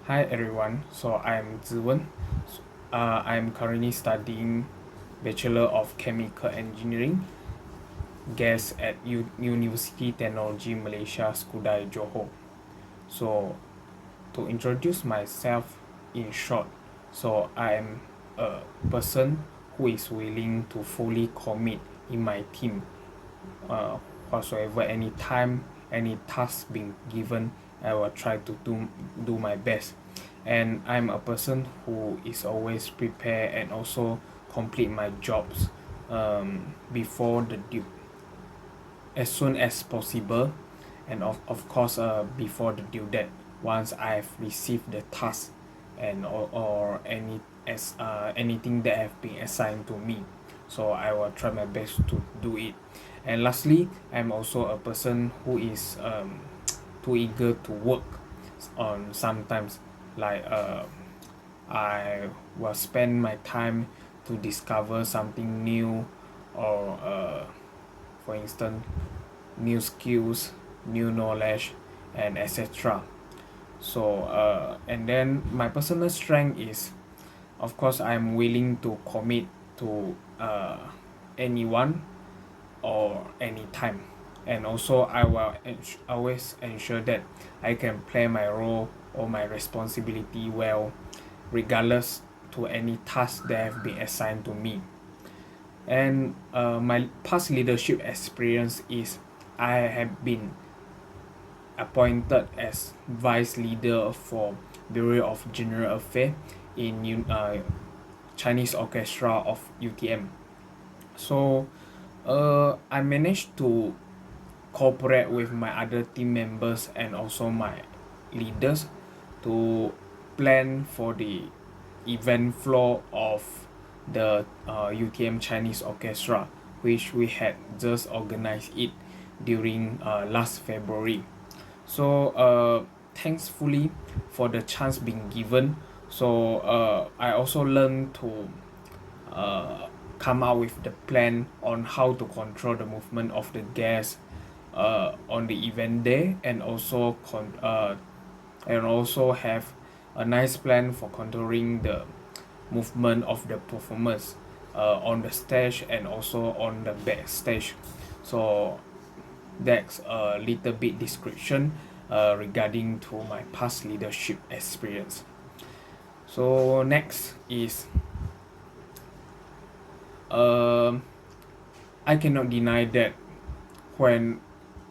Hi everyone, so I'm Ziwen. I'm currently studying Bachelor of Chemical Engineering, GAS at University Technology Malaysia, Skudai, Johor. So to introduce myself in short, so I'm a person who is willing to fully commit in my team uh, whatsoever any time any task being given. I will try to do my best, and I'm a person who is always prepared and also complete my jobs before the due as soon as possible, and of course before the due date once I've received the task and or anything that have been assigned to me. So I will try my best to do it. And lastly, I'm also a person who is too eager to work on sometimes, like I will spend my time to discover something new, or for instance new skills, new knowledge, and etc. So and then my personal strength is, of course, I'm willing to commit to anyone or anytime, and also I will always ensure that I can play my role or my responsibility well, regardless to any task that have been assigned to me. And my past leadership experience is I have been appointed as vice leader for Bureau of General Affairs in Chinese Orchestra of UTM. So I managed to cooperate with my other team members and also my leaders to plan for the event floor of the UTM Chinese Orchestra, which we had just organized it during last February. So thankfully for the chance being given, so I also learned to come out with the plan on how to control the movement of the gas on the event day, and also have a nice plan for controlling the movement of the performers on the stage and also on the backstage. So that's a little bit description regarding to my past leadership experience. So next is um, I cannot deny that when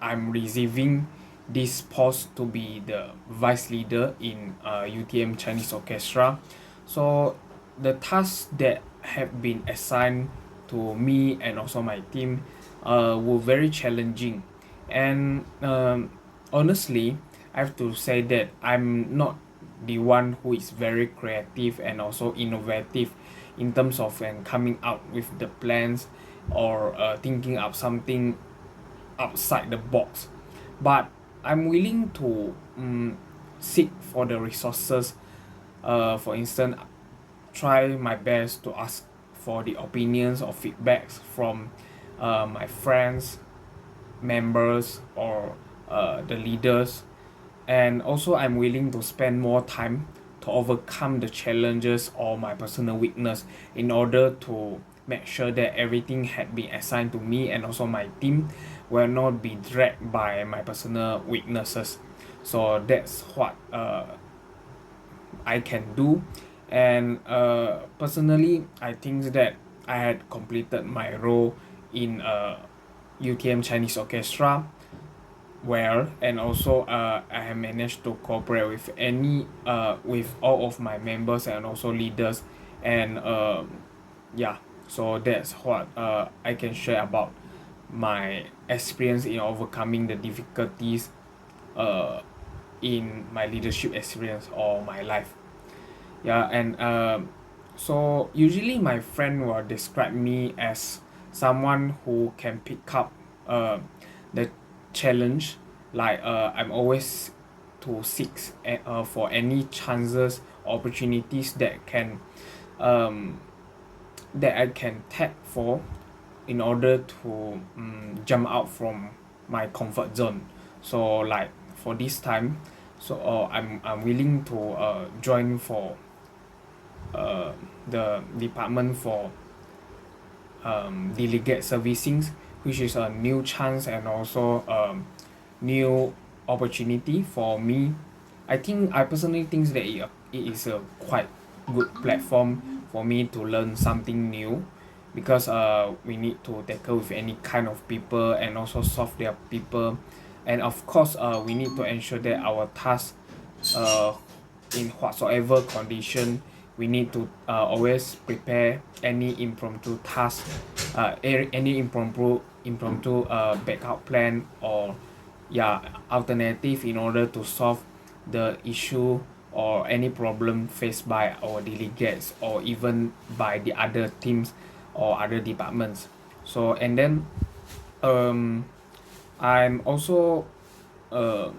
I'm receiving this post to be the vice leader in UTM Chinese Orchestra, so the tasks that have been assigned to me and also my team were very challenging. And honestly, I have to say that I'm not the one who is very creative and also innovative in terms of coming up with the plans, or thinking up something outside the box. But I'm willing to seek for the resources. For instance, try my best to ask for the opinions or feedbacks from my friends, members, or the leaders. And also I'm willing to spend more time to overcome the challenges or my personal weakness, in order to make sure that everything had been assigned to me and also my team will not be dragged by my personal weaknesses. So that's what I can do. And personally, I think that I had completed my role in UTM Chinese Orchestra well, and also I have managed to cooperate with with all of my members and also leaders. And yeah, so that's what I can share about my experience in overcoming the difficulties uh, in my leadership experience or my life. Yeah. And so usually my friend will describe me as someone who can pick up the challenge. Like I'm always to seek for any chances, opportunities um, that I can tap for, in order to jump out from my comfort zone. So like for this time, So I'm willing to join for uh, the department for delegate servicing, which is a new chance and also new opportunity for me. I personally think that it is a quite good platform for me to learn something new, because we need to tackle with any kind of people and also solve their people, and of course we need to ensure that our task uh, in whatsoever condition we need to always prepare any impromptu task, any impromptu backup plan, or yeah, alternative in order to solve the issue or any problem faced by our delegates or even by the other teams or other departments. So and then um I'm also uh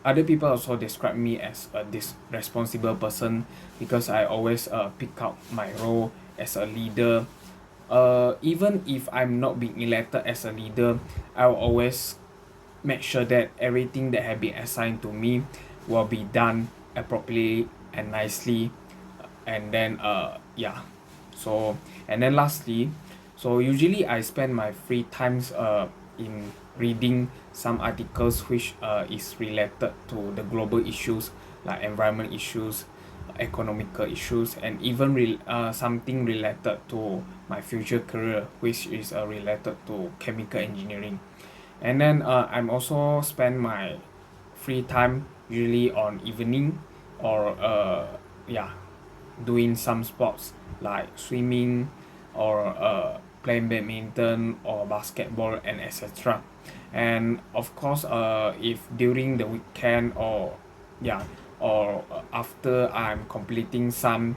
other people also describe me as a responsible person, because I always pick out my role as a leader. Even if I'm not being elected as a leader, I'll always make sure that everything that have been assigned to me will be done appropriately and nicely. And then yeah, so and then lastly, so usually I spend my free times in reading some articles which is related to the global issues, like environment issues, economical issues, and even something related to my future career, which is related to chemical engineering. And then I'm also spend my free time usually on evening, or yeah, doing some sports like swimming, or playing badminton or basketball and etc. And of course if during the weekend, or yeah, or after I'm completing some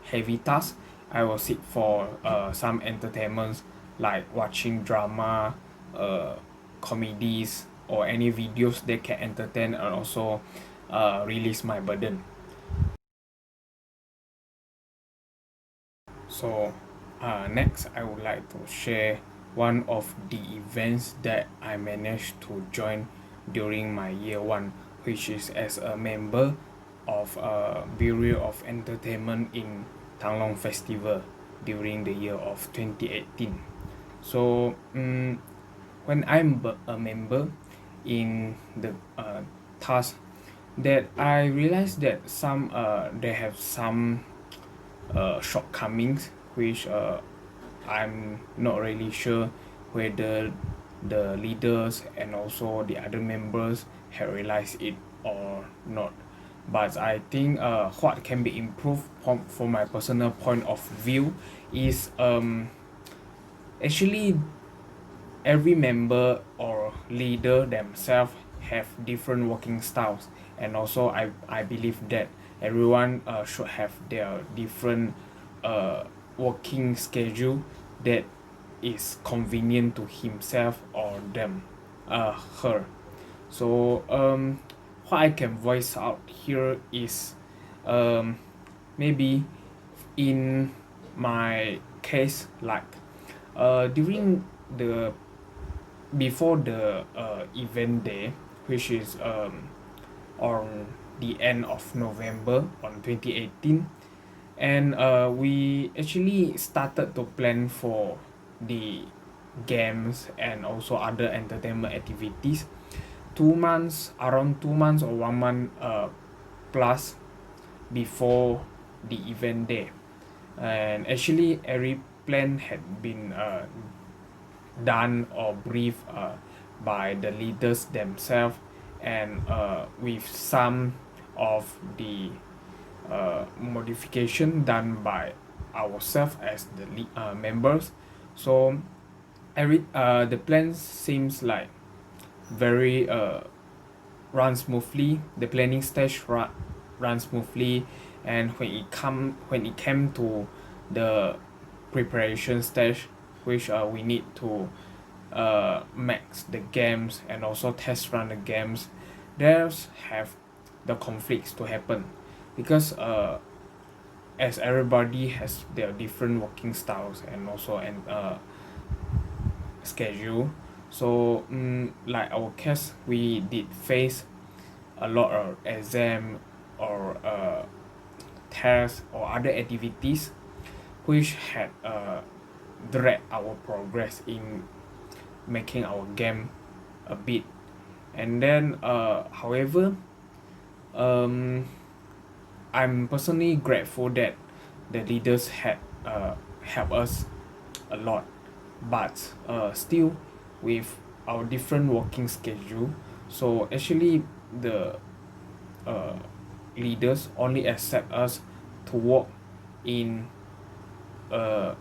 heavy tasks, I will seek for some entertainments, like watching drama, uh, comedies, or any videos that can entertain and also release my burden. So next, I would like to share one of the events that I managed to join during my year one, which is as a member of Bureau of Entertainment in Tanglong Festival during the year of 2018. So when I'm a member in the task, that I realized that some they have some shortcomings, which I'm not really sure whether the leaders and also the other members have realized it or not. But I think what can be improved from my personal point of view is actually every member or leader themselves have different working styles, and also I believe that everyone should have their different working schedule that is convenient to himself or them, her. So what I can voice out here is um, maybe in my case, like during the before the event day, which is on the end of November on 2018, and we actually started to plan for the games and also other entertainment activities 2 months, around 2 months or 1 month plus before the event day. And actually every plan had been done or briefed by the leaders themselves, and with some of the modification done by ourselves as the members. So the plan seems like very run smoothly. The planning stage run smoothly, and when it came to the preparation stage, which we need to max the games and also test run the games, there's have the conflicts to happen, because as everybody has their different working styles and also schedule. So like our case, we did face a lot of exam or tests or other activities which had dragged our progress in making our game a bit. And then however, um, I'm personally grateful that the leaders had helped us a lot, but still with our different working schedule, so actually the uh, leaders only accept us to work in uh,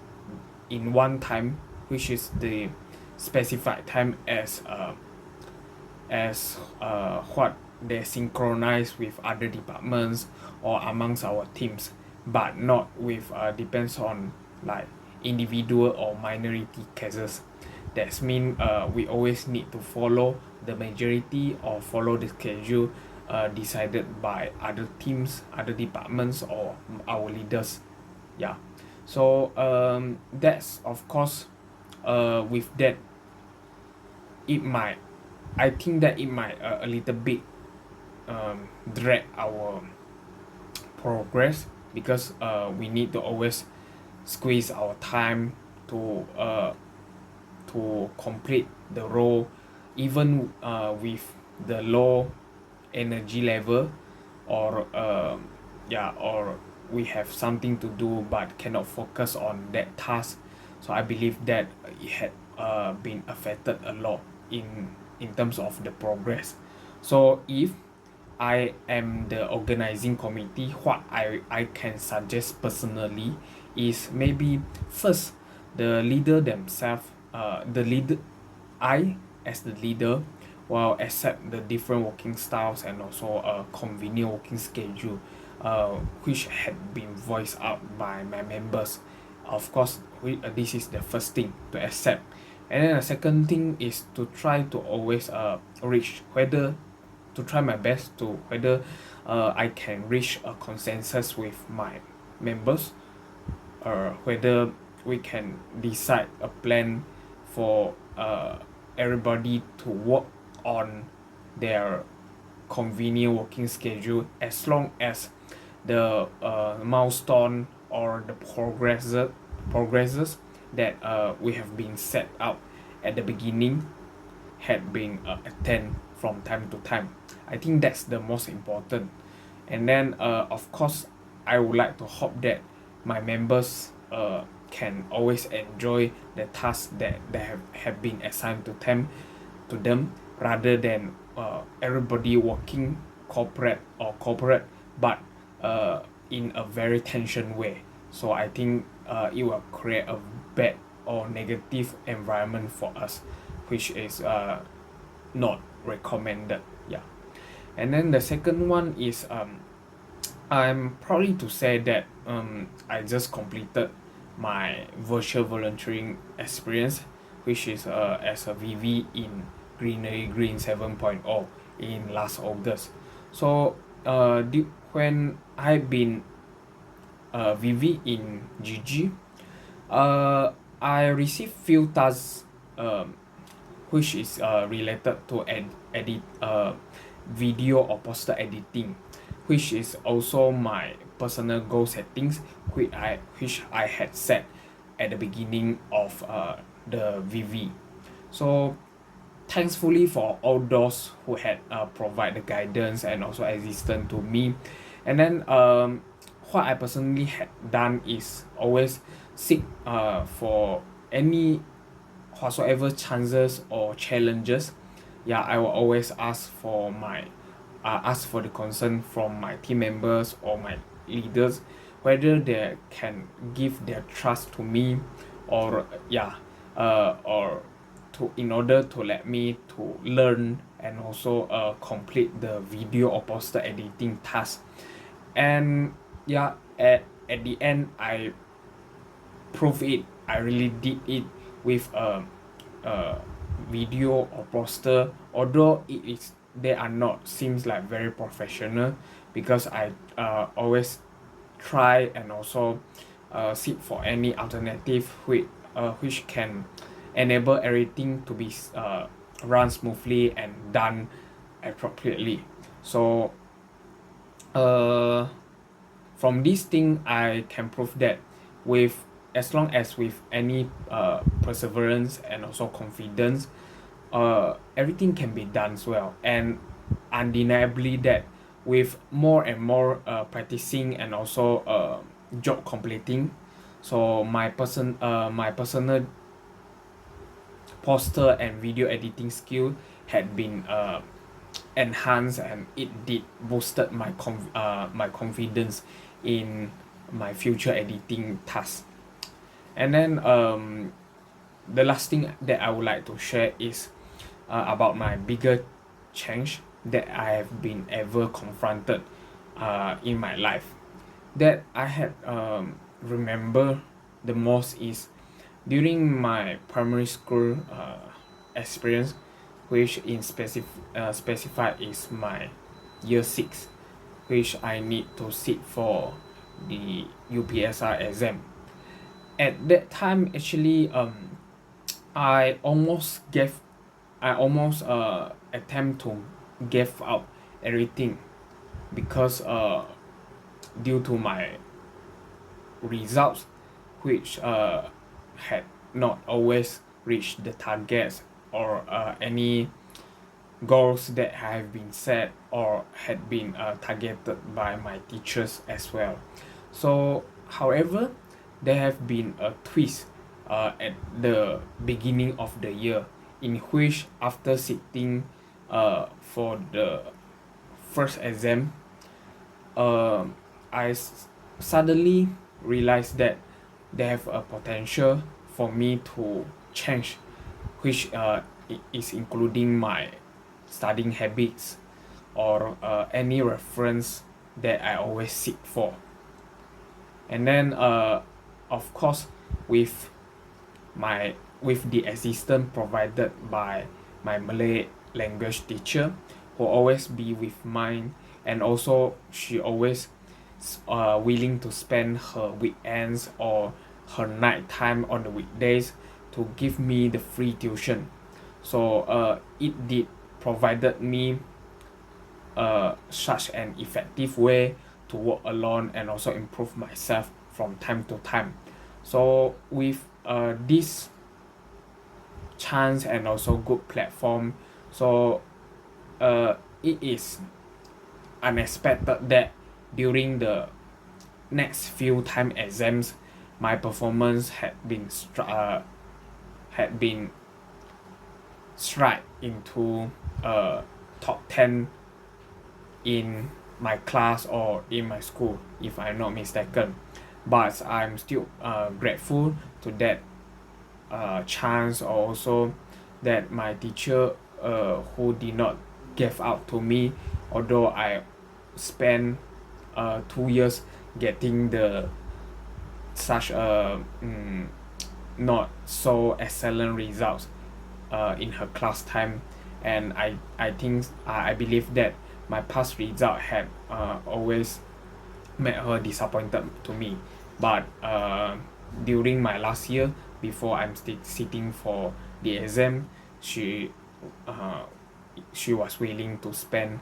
in one time, which is the specified time as what they synchronize with other departments or amongst our teams, but not with depends on like individual or minority cases. That's mean we always need to follow the majority or follow the schedule decided by other teams, other departments, or our leaders. Yeah. So that's of course with that it might I think that it might a little bit drag our progress because we need to always squeeze our time to complete the role even with the low energy level or yeah, or we have something to do but cannot focus on that task. So I believe that it had been affected a lot in terms of the progress. So if I am the organizing committee, what I can suggest personally is maybe first the leader themselves, the leader, I as the leader will accept the different working styles and also a convenient working schedule which had been voiced out by my members. Of course, this is the first thing to accept. And then the second thing is to try to always reach whether to try my best to whether I can reach a consensus with my members or whether we can decide a plan for everybody to work on their convenient working schedule as long as the milestone or the progresses that we have been set out at the beginning had been attained from time to time. I think that's the most important. And then of course I would like to hope that my members can always enjoy the tasks that have been assigned to them rather than everybody working corporate but in a very tension way. So I think it will create a bad or negative environment for us, which is not recommended. Yeah. And then the second one is I'm proud to say that I just completed my virtual volunteering experience, which is as a VV in Greenery Green 7.0 in last August. So when I've been VV in GG, I received few tasks which is related to edit video or poster editing, which is also my personal goal settings which I had set at the beginning of the VV. So thankfully for all those who had provide the guidance and also assistance to me. And then what I personally had done is always seek for any whatsoever chances or challenges. Yeah, I will always ask for the concern from my team members or my leaders whether they can give their trust to me or yeah, or to in order to let me to learn and also complete the video or poster editing task. And yeah, at the end I prove it. I really did it with a video or poster, although it is they are not seems like very professional because I always try and also seek for any alternative which can enable everything to be run smoothly and done appropriately. So from this thing I can prove that with as long as with any perseverance and also confidence, everything can be done as well. And undeniably that with more and more practicing and also job completing, so my personal poster and video editing skill had been enhanced, and it did boosted my confidence in my future editing tasks. And then the last thing that I would like to share is about my bigger change that I have been ever confronted in my life. That I had remember the most is during my primary school experience, which in specified is my year 6, which I need to sit for the UPSR exam. At that time, actually, I almost gave, I almost attempt to give out everything because due to my results, which had not always reached the targets or any goals that have been set or had been targeted by my teachers as well. So, however, there have been a twist at the beginning of the year in which, after sitting for the first exam, uh, I suddenly realized that they have a potential for me to change, which is including my studying habits or any reference that I always seek for. And then of course, with my with the assistance provided by my Malay language teacher, who always be with mine, and also she always willing to spend her weekends or her night time on the weekdays to give me the free tuition. So it did provided me such an effective way to work alone and also improve myself from time to time. So with this chance and also good platform, so it is unexpected that during the next few time exams, my performance had been strike into top 10 in my class or in my school, if I'm not mistaken. But I'm still grateful to that chance, or also that my teacher who did not give out to me, although I spent 2 years getting the such not so excellent results in her class time. And I think I believe that my past result had always made her disappointed to me. But during my last year, before I'm still sitting for the exam, she uh, she was willing to spend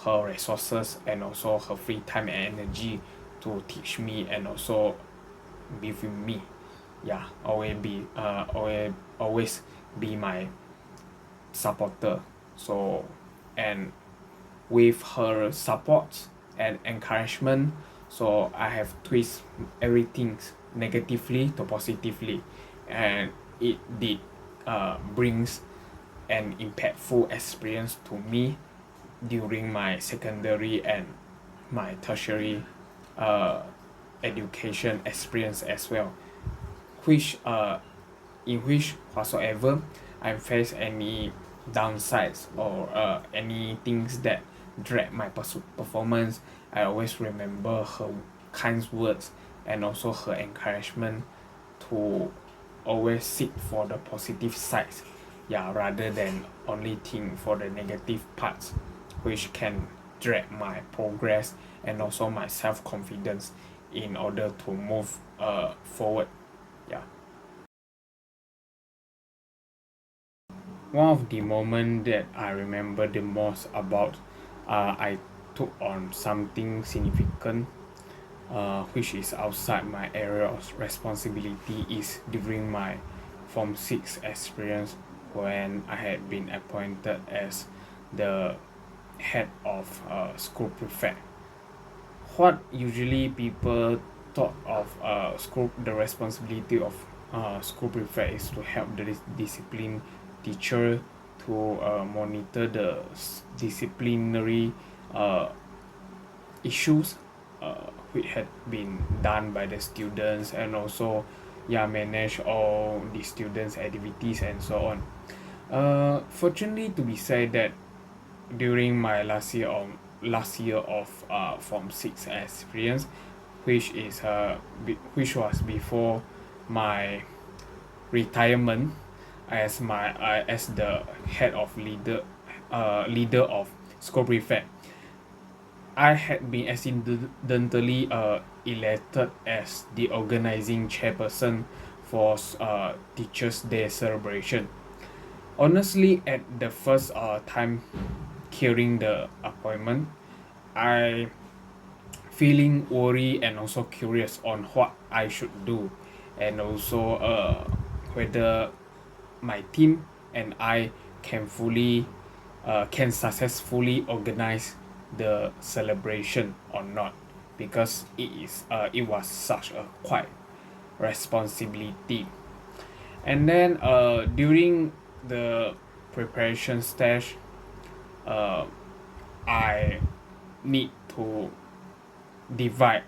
her resources and also her free time and energy to teach me and also be with me. Yeah, always be my supporter. So, and with her support and encouragement, so I have twist everything negatively to positively, and it did brings an impactful experience to me during my secondary and my tertiary uh, education experience as well, which in which whatsoever I face any downsides or any things that drag my performance, I always remember her kind words and also her encouragement to always seek for the positive sides, yeah, rather than only think for the negative parts, which can drag my progress and also my self-confidence in order to move forward. Yeah. One of the moment that I remember the most about I took on something significant, which is outside my area of responsibility, is during my Form 6 experience when I had been appointed as the head of school prefect. What usually people thought of school, the responsibility of school prefect is to help the discipline teacher to monitor the disciplinary uh, issues which had been done by the students, and also manage all the students activities and so on. Fortunately to be said that during my last year of Form 6 experience, which was before my retirement as the head of leader of school prefect. I had been accidentally elected as the organizing chairperson for Teachers' Day celebration. Honestly, at the first time hearing the appointment, I feeling worried and also curious on what I should do, and also whether my team and I can successfully organize the celebration or not, because it was such a quite responsibility. And then during the preparation stage, uh, I need to divide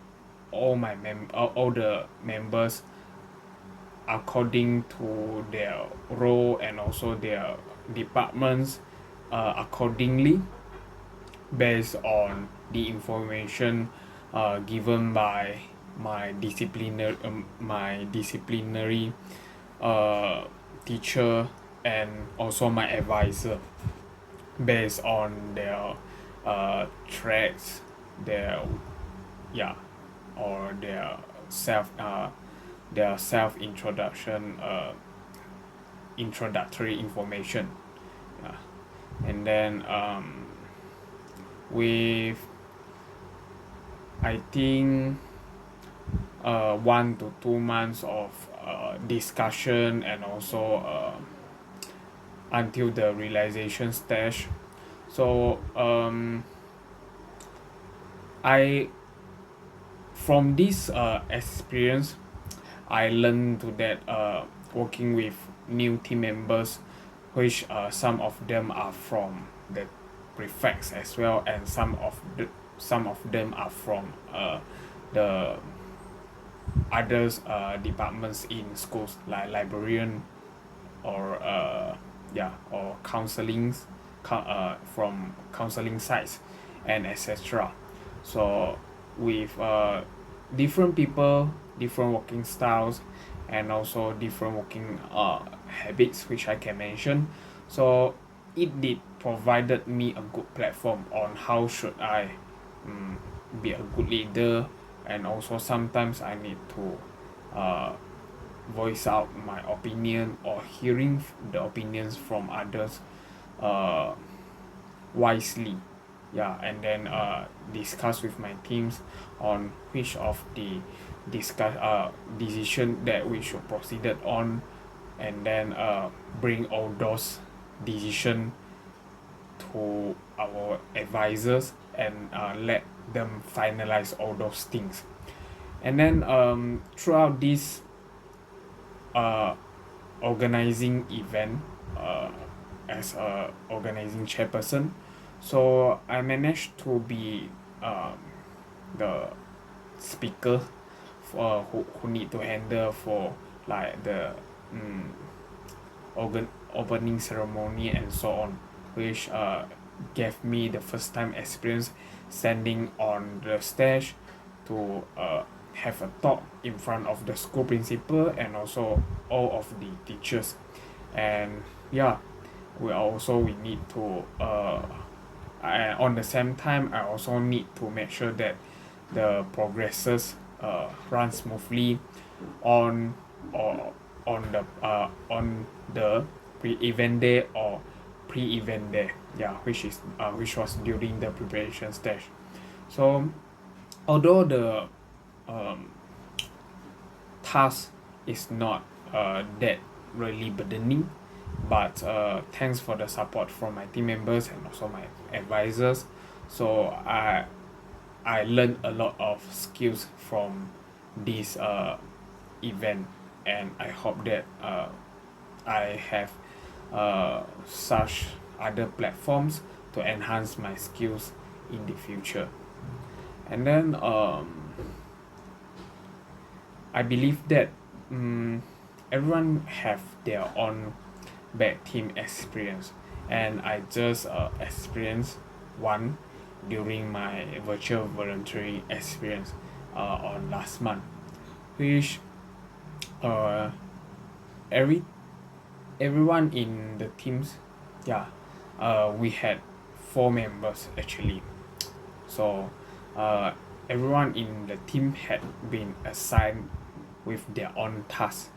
all the members according to their role and also their departments accordingly, based on the information given by my disciplinary uh, teacher and also my advisor, based on threats, their yeah or their self introductory information. Yeah. And then with, I think, 1 to 2 months of discussion, and also until the realization stage. So I from this experience, I learned to that working with new team members, which some of them are from the prefects as well, and some of them are from the others departments in schools, like librarian, or or from counseling sites, and etc. So with different people, different working styles, and also different working habits, which I can mention. So it did provided me a good platform on how should I be a good leader, and also sometimes I need to uh, voice out my opinion, or hearing the opinions from others uh, wisely. And then discuss with my teams on which of the decision that we should proceeded on, and then bring all those decision to our advisors, and let them finalize all those things. And then throughout this uh, organizing event, as a organizing chairperson, so I managed to be the speaker who need to handle for, like, the opening ceremony and so on, which gave me the first time experience standing on the stage to have a talk in front of the school principal and also all of the teachers. And we need to on the same time, I also need to make sure that the progresses run smoothly on or on the pre-event day, or pre-event there, which was during the preparation stage. So although the um, task is not that really burdening, but thanks for the support from my team members and also my advisors. So I learned a lot of skills from this event, and I hope that I have such other platforms to enhance my skills in the future. And then I believe that everyone have their own bad team experience, and I just experienced one during my virtual volunteering experience on last month, which uh, every everyone in the teams, yeah, we had 4 members actually. So uh, everyone in the team had been assigned with their own tasks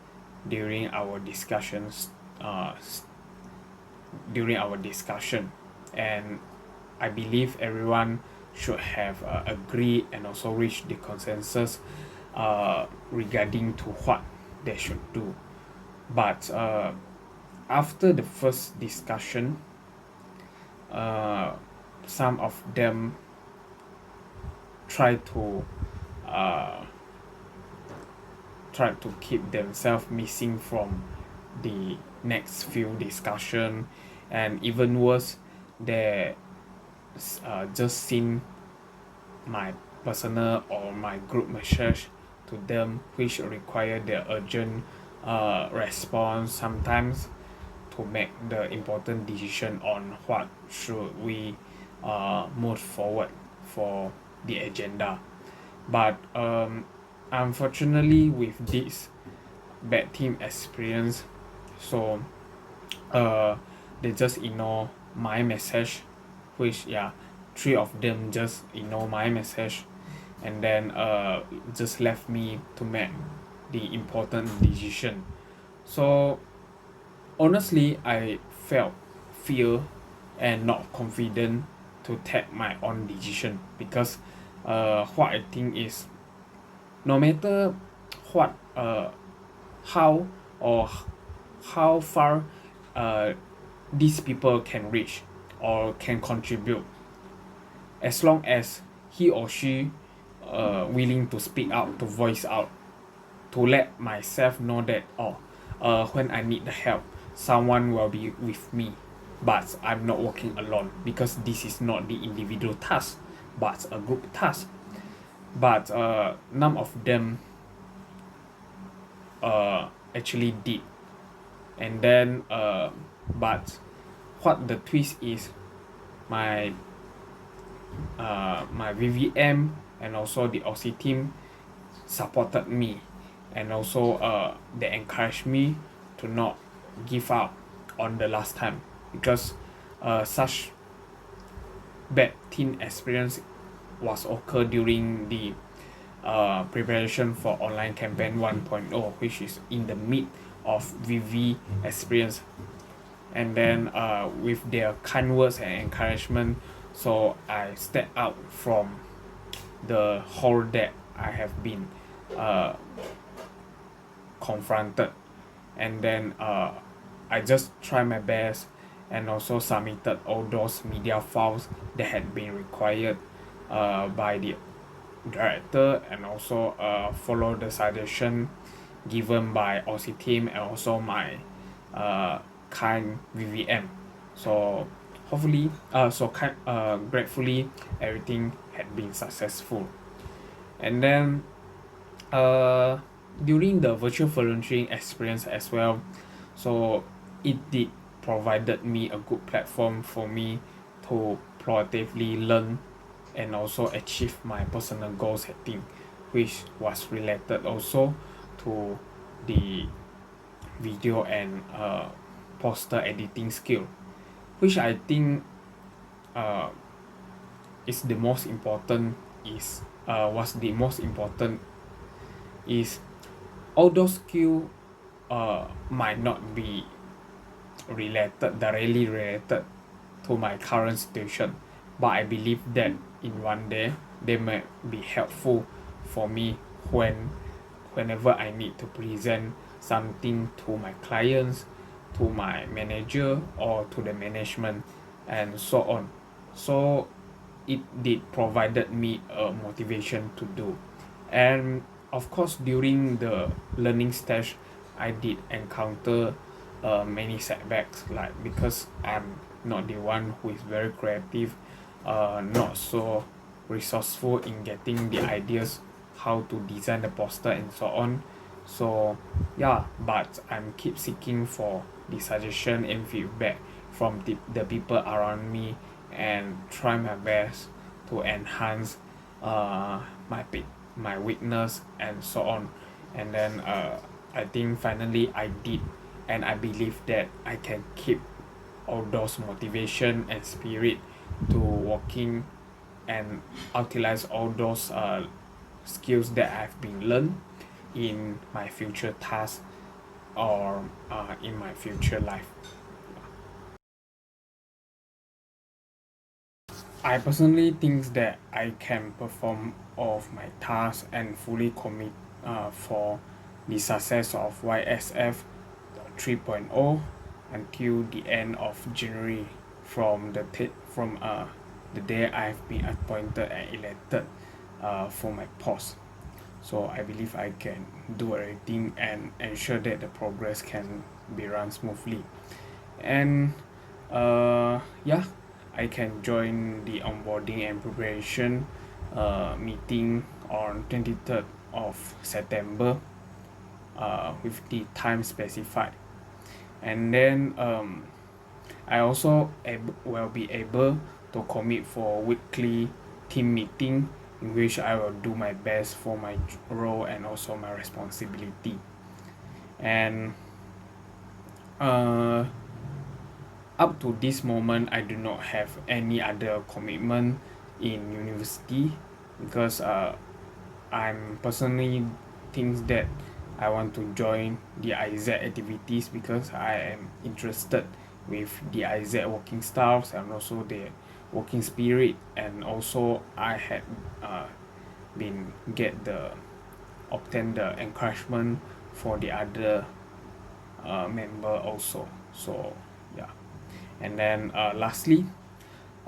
during our discussions uh, during our discussion, and I believe everyone should have agreed and also reach the consensus regarding to what they should do. But after the first discussion, uh, some of them try to uh, try to keep themselves missing from the next few discussion, and even worse, they just seen my personal or my group message to them, which require their urgent response sometimes to make the important decision on what should we move forward for the agenda. But unfortunately, with this bad team experience, so uh, they just ignore my message, which, yeah, 3 of them just ignore my message, and then just left me to make the important decision. So honestly, I felt fear and not confident to take my own decision, because what I think is, no matter what how or how far uh, these people can reach or can contribute, as long as he or she willing to speak out, to voice out, to let myself know that, when I need the help, someone will be with me, but I'm not working alone, because this is not the individual task but a group task. But none of them actually did. And then but what the twist is, my my VVM and also the Aussie team supported me, and also they encouraged me to not give up on the last time, because such bad team experience was occurred during the preparation for online campaign 1.0, which is in the mid of VV experience. And then with their kind words and encouragement, so I stepped out from the hole that I have been uh, confronted, and then I just tried my best and also submitted all those media files that had been required by the director, and also follow the suggestion given by Aussie team and also my kind VVM. So hopefully gratefully everything had been successful. And then uh during the virtual volunteering experience as well, so it did provided me a good platform for me to proactively learn and also achieve my personal goal setting, which was related also to the video and poster editing skill, which I think uh, is the most important is was the most important is all those skill might not be directly related to my current situation, but I believe that in one day they may be helpful for me whenever I need to present something to my clients, to my manager, or to the management, and so on. So it did provided me a motivation to do. And of course, during the learning stage, I did encounter many setbacks, like because I'm not the one who is very creative, not so resourceful in getting the ideas how to design the poster and so on. So yeah, but I'm keep seeking for the suggestion and feedback from the people around me, and try my best to enhance uh, my my weakness and so on. And then I think finally I did, and I believe that I can keep all those motivation and spirit to working and utilize all those skills that I've been learned in my future tasks, or in my future life. I personally think that I can perform all of my tasks and fully commit for the success of YSF 3.0 until the end of January, from the day I've been appointed and elected for my post. So I believe I can do everything and ensure that the progress can be run smoothly. And yeah, I can join the onboarding and preparation meeting on 23rd of September with the time specified. And then I also will be able to commit for weekly team meeting, in which I will do my best for my role and also my responsibility. And uh, up to this moment, I do not have any other commitment in university, because I'm personally thinks that I want to join the IZ activities because I am interested with the IZ working styles and also the working spirit, and also I had uh, been get the obtain the encouragement for the other member also. So yeah. And then lastly,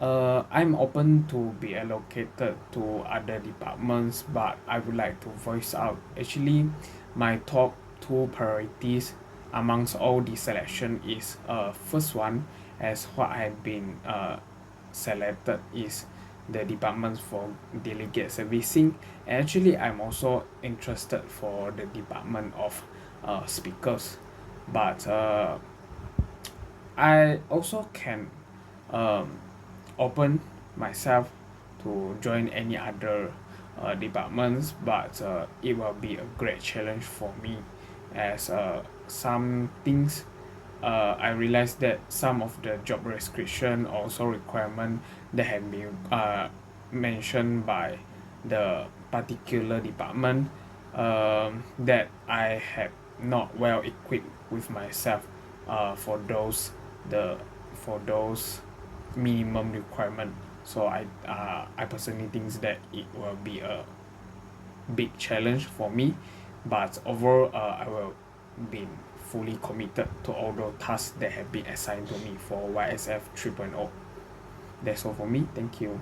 I'm open to be allocated to other departments, but I would like to voice out actually my top two priorities amongst all the selection is first one, as what I've been selected, is the departments for delegate servicing. And actually I'm also interested for the department of speakers, but I also can um, open myself to join any other departments, but it will be a great challenge for me, as some things I realized that some of the job description also requirement that have been mentioned by the particular department, that I have not well equipped with myself for the those minimum requirement. So I personally think that it will be a big challenge for me, but overall I will be fully committed to all the tasks that have been assigned to me for YSF 3.0. That's all for me. Thank you.